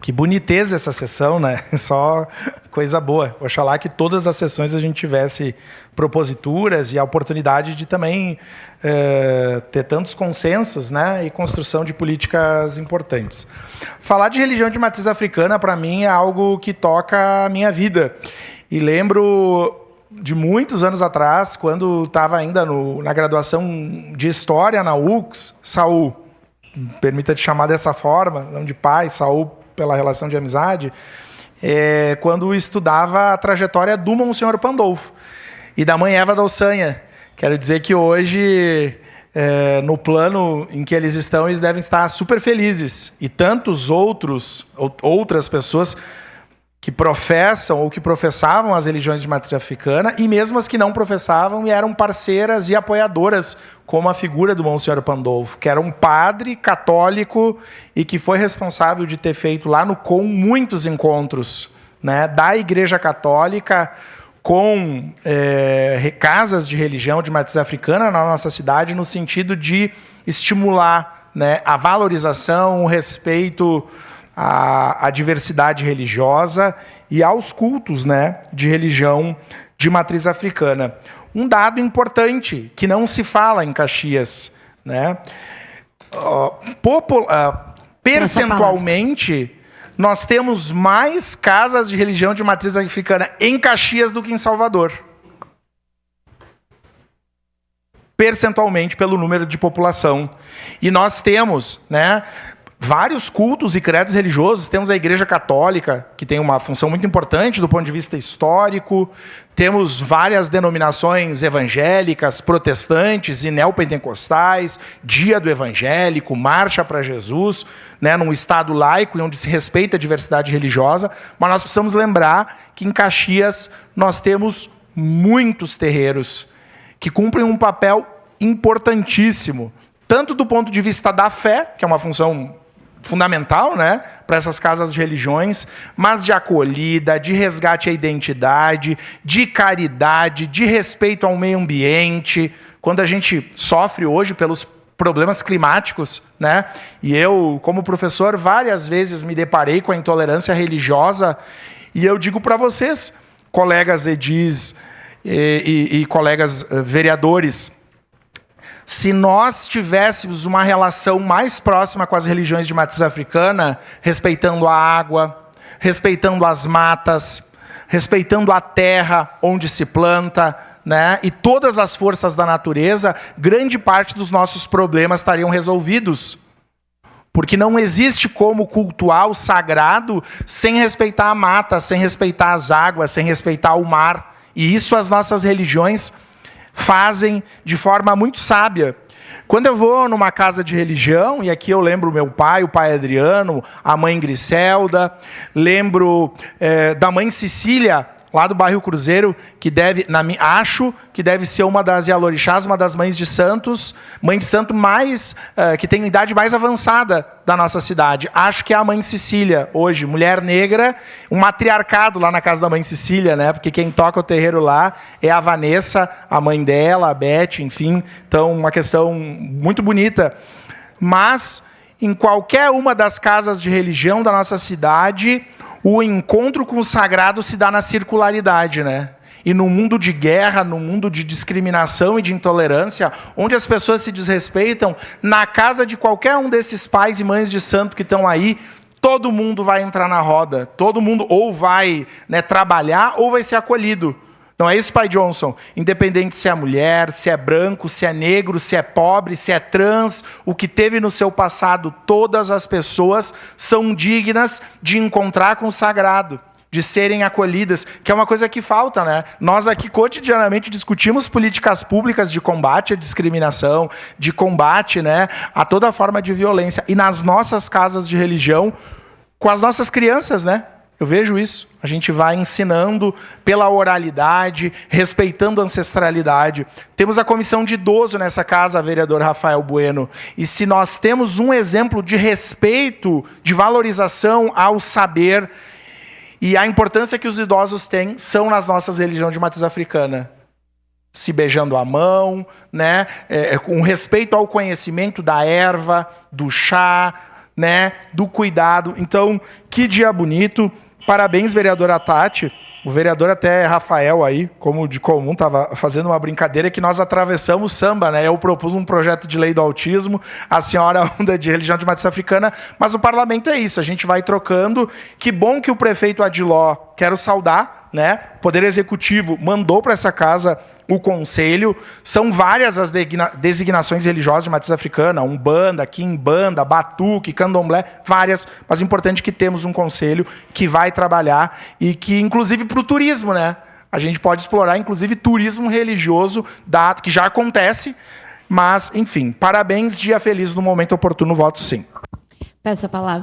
Que boniteza essa sessão, né? Só coisa boa. Oxalá que todas as sessões a gente tivesse proposituras e a oportunidade de também ter tantos consensos, né? E construção de políticas importantes. Falar de religião de matriz africana, para mim, é algo que toca a minha vida. E lembro de muitos anos atrás, quando estava ainda na graduação de História na UX, Saul, permita te chamar dessa forma, nome de pai, Saul, pela relação de amizade, quando estudava a trajetória do Monsenhor Pandolfo e da mãe Eva Dalsanha. Quero dizer que hoje, no plano em que eles estão, eles devem estar super felizes. E tantos outras pessoas que professam ou que professavam as religiões de matriz africana, e mesmo as que não professavam e eram parceiras e apoiadoras, como a figura do Monsenhor Pandolfo, que era um padre católico e que foi responsável de ter feito lá no COM muitos encontros, né, da Igreja Católica com casas de religião de matriz africana na nossa cidade, no sentido de estimular, né, a valorização, o respeito à diversidade religiosa e aos cultos, né, de religião de matriz africana. Um dado importante que não se fala em Caxias, né? Percentualmente, nós temos mais casas de religião de matriz africana em Caxias do que em Salvador. Percentualmente, pelo número de população. E nós temos, né, vários cultos e credos religiosos. Temos a Igreja Católica, que tem uma função muito importante do ponto de vista histórico. Temos várias denominações evangélicas, protestantes e neopentecostais, Dia do Evangélico, Marcha para Jesus, né, num estado laico e onde se respeita a diversidade religiosa. Mas nós precisamos lembrar que em Caxias nós temos muitos terreiros que cumprem um papel importantíssimo, tanto do ponto de vista da fé, que é uma função fundamental, né, para essas casas de religiões, mas de acolhida, de resgate à identidade, de caridade, de respeito ao meio ambiente. Quando a gente sofre hoje pelos problemas climáticos, né, e eu, como professor, várias vezes me deparei com a intolerância religiosa, e eu digo para vocês, colegas edis e colegas vereadores, se nós tivéssemos uma relação mais próxima com as religiões de matriz africana, respeitando a água, respeitando as matas, respeitando a terra onde se planta, né, e todas as forças da natureza, grande parte dos nossos problemas estariam resolvidos. Porque não existe como cultuar o sagrado sem respeitar a mata, sem respeitar as águas, sem respeitar o mar. E isso as nossas religiões fazem de forma muito sábia. Quando eu vou numa casa de religião, e aqui eu lembro meu pai, o pai Adriano, a mãe Griselda, lembro da mãe Cecília, lá do bairro Cruzeiro, que acho que deve ser uma das Yalorixás, uma das mães de santos, mãe de santo mais, que tem idade mais avançada da nossa cidade. Acho que é a mãe Cecília, hoje, mulher negra, um matriarcado lá na casa da mãe Cecília, né? Porque quem toca o terreiro lá é a Vanessa, a mãe dela, a Beth, enfim. Então, uma questão muito bonita. Mas, em qualquer uma das casas de religião da nossa cidade, o encontro com o sagrado se dá na circularidade, né? E no mundo de guerra, no mundo de discriminação e de intolerância, onde as pessoas se desrespeitam, na casa de qualquer um desses pais e mães de santo que estão aí, todo mundo vai entrar na roda. Todo mundo ou vai, né, trabalhar ou vai ser acolhido. Não é isso, pai Johnson? Independente se é mulher, se é branco, se é negro, se é pobre, se é trans, o que teve no seu passado, todas as pessoas são dignas de encontrar com o sagrado, de serem acolhidas, que é uma coisa que falta, né? Nós aqui cotidianamente discutimos políticas públicas de combate à discriminação, de combate, né, a toda forma de violência. E nas nossas casas de religião, com as nossas crianças, né? Eu vejo isso. A gente vai ensinando pela oralidade, respeitando a ancestralidade. Temos a comissão de idoso nessa casa, vereador Rafael Bueno. E se nós temos um exemplo de respeito, de valorização ao saber e a importância que os idosos têm, são nas nossas religiões de matriz africana. Se beijando a mão, né? Com respeito ao conhecimento da erva, do chá, né, do cuidado. Então, que dia bonito. Parabéns, vereadora Tati. O vereador até Rafael aí, como de comum, estava fazendo uma brincadeira que nós atravessamos samba, né? Eu propus um projeto de lei do autismo, a senhora onda de religião de matriz africana, mas o parlamento é isso, a gente vai trocando. Que bom que o prefeito Adiló, quero saudar, né? O Poder Executivo mandou para essa casa o conselho. São várias as designações religiosas de matriz africana, Umbanda, Quimbanda, Batuque, Candomblé, várias, mas é importante que temos um conselho que vai trabalhar e que, inclusive, para o turismo, né? A gente pode explorar, inclusive, turismo religioso, que já acontece, mas, enfim, parabéns, dia feliz, no momento oportuno, voto sim. Peço a palavra.